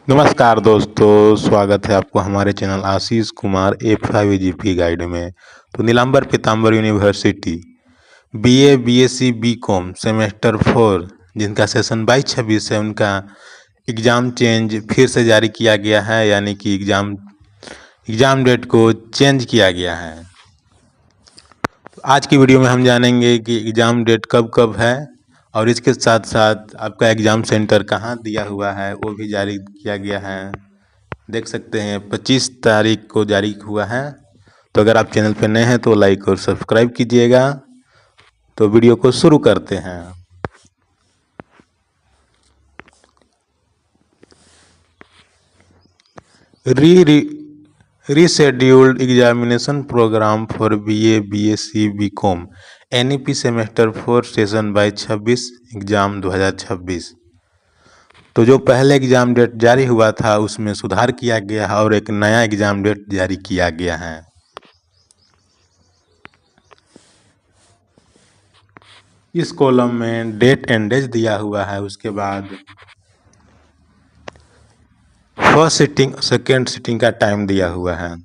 नमस्कार दोस्तों, स्वागत है आपको हमारे channel Ashish Kumar F5 guide में। तो Nilamber Pitamber university BA, BSc, BCom semester 4 जिनका सेशन 22-26 है, उनका एग्ज़ाम चेंज फिर से जारी किया गया है, यानी कि एग्ज़ाम डेट को चेंज किया गया है। तो आज की वीडियो में हम जानेंगे कि एग्ज़ाम डेट कब कब है और इसके साथ साथ आपका एग्ज़ाम सेंटर कहाँ दिया हुआ है वो भी जारी किया गया है। देख सकते हैं 25 तारीख को जारी हुआ है। तो अगर आप चैनल पर नए हैं तो लाइक और सब्सक्राइब कीजिएगा। तो वीडियो को शुरू करते हैं। Rescheduled examination programme for BA, BSc, BCom NEP semester 4 session 22-26 exam 2026। तो जो पहले एग्ज़ाम डेट जारी हुआ था उसमें सुधार किया गया है और एक नया एग्ज़ाम डेट जारी किया गया है। इस कॉलम में डेट एंड डेज दिया हुआ है। उसके बाद फर्स्ट सिटिंग, सेकेंड सिटिंग का टाइम दिया हुआ है।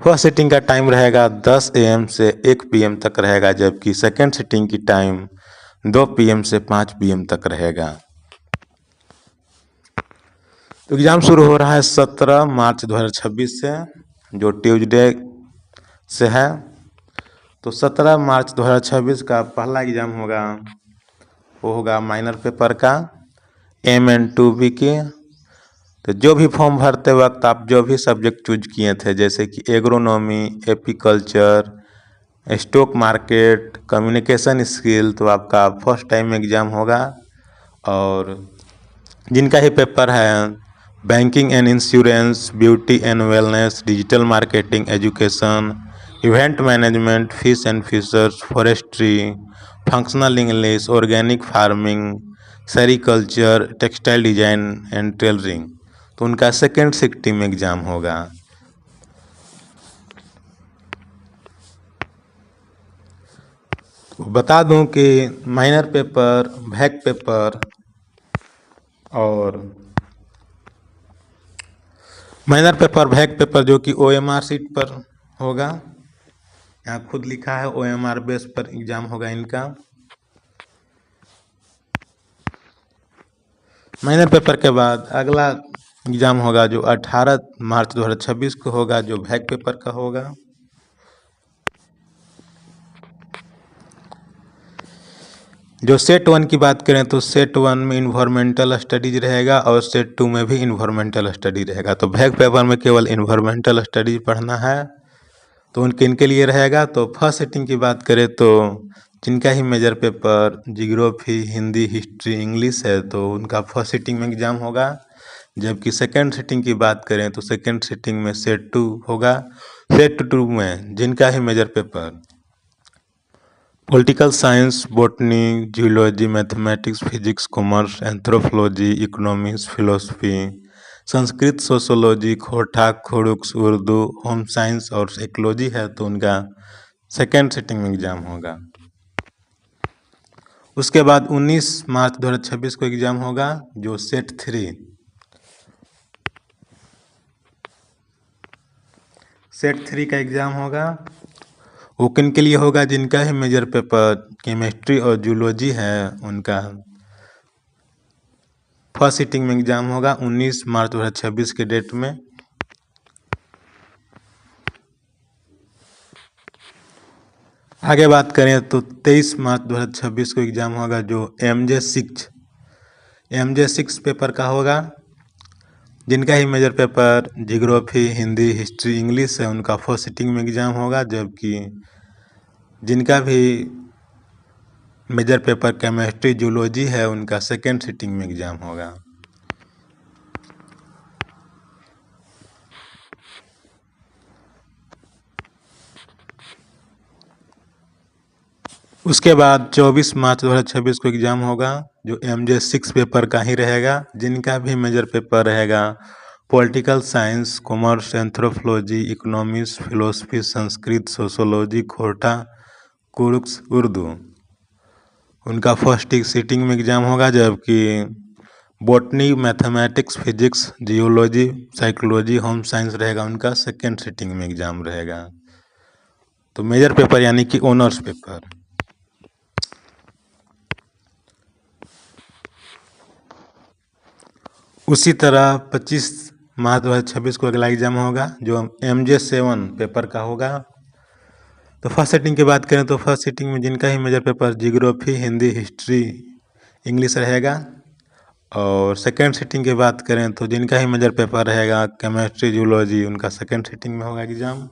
फर्स्ट सिटिंग का टाइम रहेगा 10 AM से 1 PM तक रहेगा, जबकि सेकेंड सिटिंग की टाइम 2 PM से 5 PM तक रहेगा। तो एग्ज़ाम शुरू हो रहा है 17 मार्च 2026 से, जो ट्यूसडे से है। तो 17 मार्च 2026 का पहला एग्ज़ाम होगा, वो होगा माइनर पेपर का MN2B के। तो जो भी फॉर्म भरते वक्त आप जो भी सब्जेक्ट चूज किए थे, जैसे कि agronomy, apiculture, stock market, communication skill, तो आपका फर्स्ट टाइम एग्ज़ाम होगा। और जिनका ही पेपर है banking and insurance, beauty and wellness, digital marketing, education, event management, fish and fishers, forestry, functional English, organic farming, sericulture, textile design and tailoring, तो उनका second sitting में एग्ज़ाम होगा। बता दूं कि माइनर पेपर, भैक पेपर और minor paper, भैक paper जो कि OMR सीट पर होगा, यहाँ खुद लिखा है OMR बेस पर एग्ज़ाम होगा इनका। माइनर पेपर के बाद अगला एग्ज़ाम होगा जो 18 मार्च 2026 को होगा, जो भैक पेपर का होगा। जो सेट 1 की बात करें तो सेट 1 में इन्वायरमेंटल स्टडीज रहेगा और सेट 2 में भी इन्वायरमेंटल स्टडी रहेगा। तो भैक पेपर में केवल इन्वायरमेंटल स्टडीज पढ़ना है, तो इनके लिए रहेगा। तो फर्स्ट सेटिंग की बात करें तो जिनका ही major paper geography, Hindi, history, English है, तो उनका फर्स्ट सिटिंग में एग्ज़ाम होगा। जबकि सेकेंड सिटिंग की बात करें तो सेकेंड सिटिंग में सेट 2 होगा। सेट 2 में जिनका ही major paper political science, botany, geology, mathematics, physics, commerce, anthropology, economics, philosophy, Sanskrit, sociology, Khortha, Kurukh, Urdu, home science और इकोलॉजी है, तो उनका सेकेंड सिटिंग में एग्ज़ाम होगा। उसके बाद 19 मार्च 2026 को एग्ज़ाम होगा, जो सेट 3। सेट 3 का एग्ज़ाम होगा, वो किन के लिए होगा? जिनका ही मेजर पेपर केमिस्ट्री और जूलॉजी है, उनका फर्स्ट सिटिंग में एग्ज़ाम होगा 19 मार्च 2026 के डेट में। आगे बात करें तो 23 मार्च 2026 को एग्ज़ाम होगा, जो MJ6 पेपर का होगा। जिनका ही major paper geography, Hindi, history, English है, उनका फर्स्ट सिटिंग में एग्ज़ाम होगा। जबकि जिनका भी मेजर पेपर केमिस्ट्री, जूलॉजी है, उनका सेकेंड सिटिंग में एग्ज़ाम होगा। उसके बाद 24 मार्च 2026 को एग्ज़ाम होगा, जो MJ6 पेपर का ही रहेगा। जिनका भी मेजर पेपर रहेगा political science, commerce, anthropology, economics, philosophy, Sanskrit, sociology, खोटा, कुर्क्स, उर्दू, उनका फर्स्ट सिटिंग में एग्ज़ाम होगा। जबकि botany, mathematics, physics, geology, psychology, home science रहेगा उनका सेकेंड सिटिंग में एग्जाम रहेगा। तो मेजर पेपर यानी कि ऑनर्स पेपर। उसी तरह 25 मार्च 2026 को अगला एग्जाम होगा जो MJ7 पेपर का होगा। तो फर्स्ट सिटिंग की बात करें तो फर्स्ट सिटिंग में जिनका ही major paper geography, Hindi, history, English रहेगा। और सेकेंड सिटिंग की बात करें तो जिनका ही मेजर पेपर रहेगा केमिस्ट्री, जूलॉजी, उनका सेकेंड सिटिंग में होगा एग्जाम।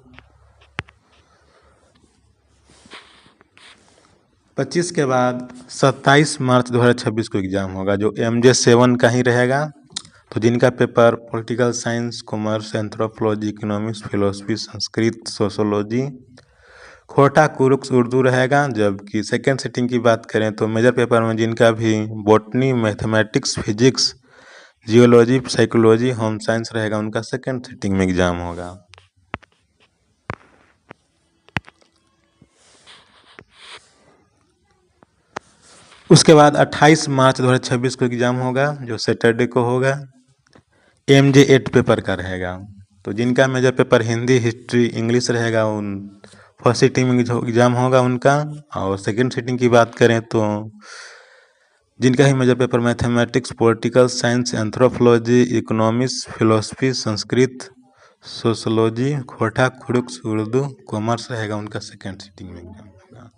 25 के बाद 27 मार्च 2026 को एग्जाम होगा जो MJ7 का ही रहेगा। तो जिनका paper political science, commerce, anthropology, economics, philosophy, Sanskrit, sociology, Khortha, कुरुक्स, Urdu रहेगा। जबकि सेकेंड सिटिंग की बात करें तो मेजर पेपर में जिनका भी botany, mathematics, physics, geology, psychology, home science रहेगा उनका सेकेंड सिटिंग में एग्जाम होगा। उसके बाद 28 मार्च 2026 को एग्जाम होगा जो सैटरडे को होगा। MJ8 पेपर का रहेगा। तो जिनका major paper Hindi, history, English रहेगा उन फर्स्ट सिटिंग में जो एग्जाम होगा उनका। और सेकेंड सिटिंग की बात करें तो जिनका ही major paper mathematics, political science, anthropology, economics, philosophy, Sanskrit, sociology, Khortha, Kurukh, Urdu, commerce रहेगा उनका सेकेंड सिटिंग में एग्जाम होगा।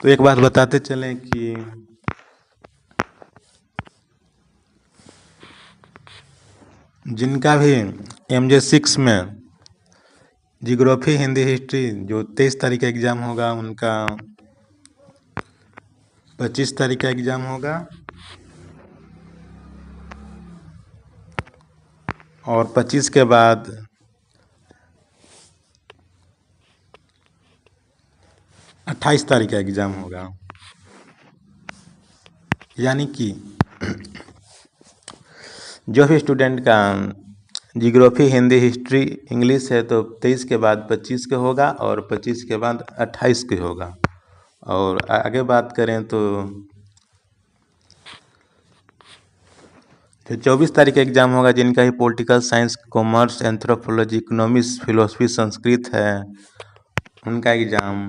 तो एक बात बताते चलें कि जिनका भी MJ6 में जियोग्राफी, हिंदी, हिस्ट्री जो 23 तारीख का एग्जाम होगा उनका 25 तारीख का एग्जाम होगा। और 25 के बाद 28 तारीख का एग्जाम होगा। यानी कि जो भी स्टूडेंट का जियोग्राफी, हिंदी, हिस्ट्री, इंग्लिश है तो 23 के बाद 25 के होगा और 25 के बाद 28 के होगा। और आगे बात करें तो जो 24 तारीख का एग्जाम होगा जिनका ही political science, commerce, anthropology, economics, philosophy, Sanskrit है उनका एग्जाम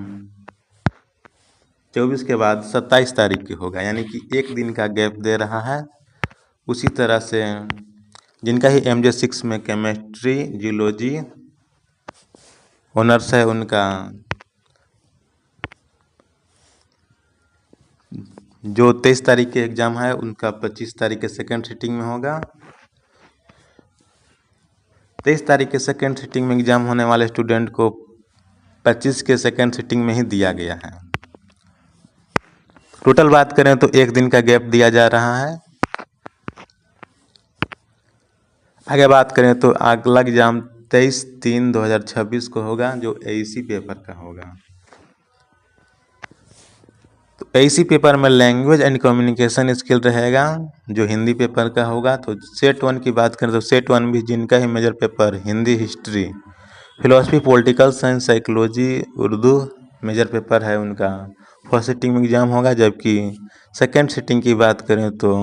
24 के बाद 27 तारीख की होगा। यानी कि एक दिन का गैप दे रहा है। उसी तरह से जिनका ही MJ6 में केमिस्ट्री, जियोलॉजी ऑनर्स है उनका जो 23 तारीख के एग्जाम है उनका 25 तारीख के सेकेंड सिटिंग में होगा। 23 तारीख के सेकेंड सिटिंग में एग्जाम होने वाले स्टूडेंट को 25 के सेकेंड सिटिंग में ही दिया गया है। टोटल बात करें तो एक दिन का गैप दिया जा रहा है। आगे बात करें तो अगला एग्जाम 23/3/2026 को होगा जो AEC पेपर का होगा। तो AEC पेपर में लैंग्वेज एंड कम्युनिकेशन स्किल रहेगा जो हिंदी पेपर का होगा। तो सेट 1 की बात करें तो सेट 1 भी जिनका ही major paper Hindi, history, philosophy, political science, psychology, Urdu major paper है उनका फर्स्ट सिटिंग में एग्जाम होगा। जबकि सेकेंड सिटिंग की बात करें तो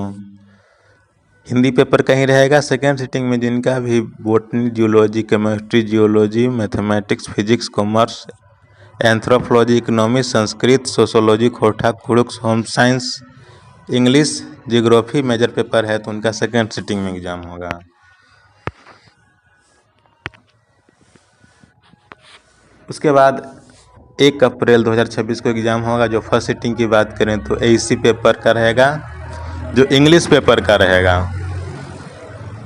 हिंदी पेपर का ही रहेगा। सेकेंड सिटिंग में जिनका भी botany, geology, chemistry, geology, mathematics, physics, commerce, anthropology, economics, Sanskrit, sociology, Khortha, Kurukh, home science, English, geography major paper है तो उनका सेकेंड सिटिंग में एग्जाम होगा। उसके बाद 1 अप्रैल 2026 को एग्जाम होगा जो फर्स्ट सिटिंग की बात करें तो AEC पेपर का रहेगा जो इंग्लिश पेपर का रहेगा।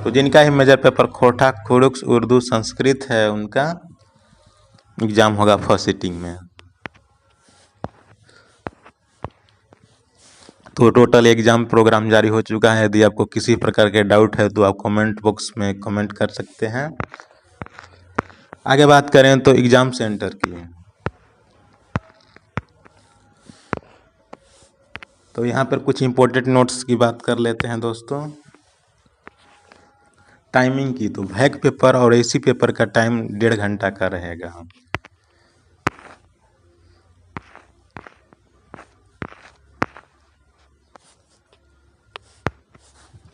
तो जिनका ही मेजर पेपर खोटा, खुरुक्स, उर्दू, संस्कृत है उनका एग्जाम होगा फर्स्ट सिटिंग में। तो टोटल एग्जाम प्रोग्राम जारी हो चुका है। यदि आपको किसी प्रकार के डाउट है तो आप कमेंट बॉक्स में कमेंट कर सकते हैं। आगे बात करें तो एग्जाम सेंटर की, तो यहाँ पर कुछ इंपॉर्टेंट नोट्स की बात कर लेते हैं दोस्तों। टाइमिंग की तो वैक पेपर और AEC पेपर का टाइम 1.5 घंटा का रहेगा।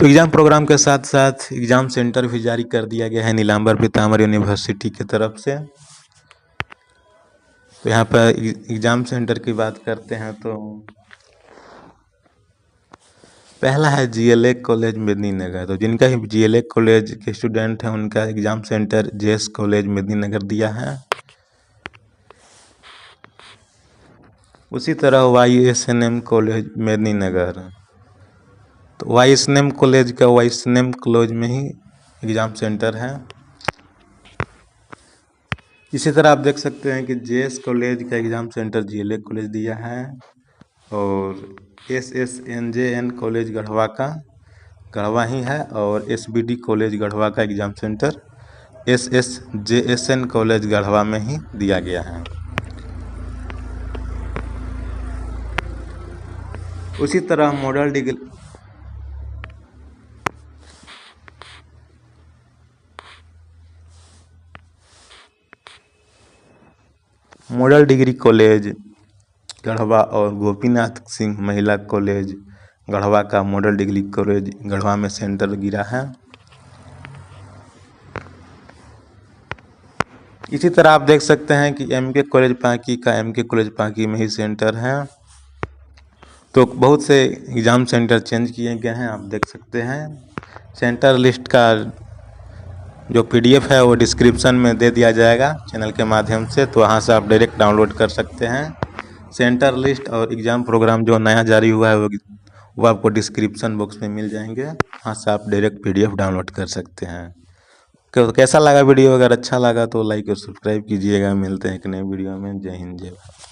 तो एग्ज़ाम प्रोग्राम के साथ साथ एग्ज़ाम सेंटर भी जारी कर दिया गया है नीलांबर पीताम्बर यूनिवर्सिटी की तरफ से। तो यहाँ पर एग्ज़ाम सेंटर की बात करते हैं तो पहला है GLA कॉलेज मेदिनीनगर। तो जिनका ही GLA कॉलेज के स्टूडेंट हैं उनका exam centre JS college Medininagar दिया है। उसी तरह YSNM कॉलेज मेदिनीनगर, तो YSNM कॉलेज का YSNM कॉलेज में ही एग्ज़ाम सेंटर है। इसी तरह आप देख सकते हैं कि JS कॉलेज का एग्ज़ाम सेंटर GLA कॉलेज दिया है और SSNJN कॉलेज गढ़वा का गढ़वा ही है और SBD कॉलेज गढ़वा का exam centre SSJSN college Garhwa में ही दिया गया है। उसी तरह मॉडल डिग्री कॉलेज गढ़वा और गोपीनाथ सिंह महिला कॉलेज गढ़वा का मॉडल डिग्री कॉलेज गढ़वा में सेंटर गिरा है। इसी तरह आप देख सकते हैं कि MK कॉलेज पांकी का MK कॉलेज पांकी में ही सेंटर है। तो बहुत से एग्ज़ाम सेंटर चेंज किए गए हैं, आप देख सकते हैं। सेंटर लिस्ट का जो PDF है वो डिस्क्रिप्शन में दे दिया जाएगा चैनल के माध्यम से, तो वहाँ से आप डायरेक्ट डाउनलोड कर सकते हैं। सेंटर लिस्ट और एग्ज़ाम प्रोग्राम जो नया जारी हुआ है वो आपको डिस्क्रिप्शन बॉक्स में मिल जाएंगे, वहाँ से आप डायरेक्ट PDF डाउनलोड कर सकते हैं। कैसा लगा वीडियो? अगर अच्छा लगा तो लाइक और सब्सक्राइब कीजिएगा। मिलते हैं एक नए वीडियो में। जय हिंद जय भारत।